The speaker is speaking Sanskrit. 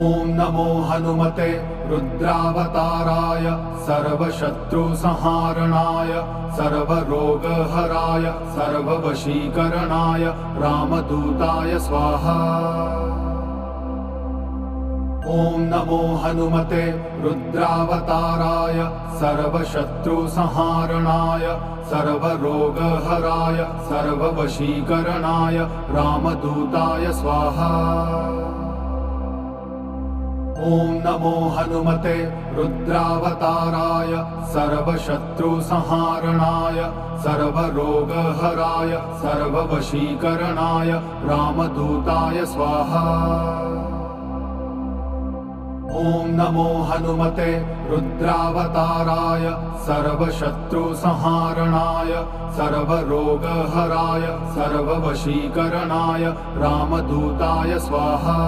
ॐ नमो हनुमते रुद्रावताराय सर्वशत्रुसंहारणाय सर्वरोगहराय सर्ववशीकरणाय रामदूताय स्वाहा। ॐ नमो हनुमते रुद्रावताराय सर्वशत्रुसंहारणाय सर्वरोगहराय सर्ववशीकरणाय रामदूताय स्वाहा। ॐ नमो हनुमते रुद्रावताराय सर्वशत्रुसंहारणाय सर्वरोगहराय सर्ववशीकरणाय रामदूताय स्वाहा। ॐ नमो हनुमते रुद्रावताराय सर्वशत्रुसंहारणाय सर्वरोगहराय सर्ववशीकरणाय रामदूताय स्वाहा।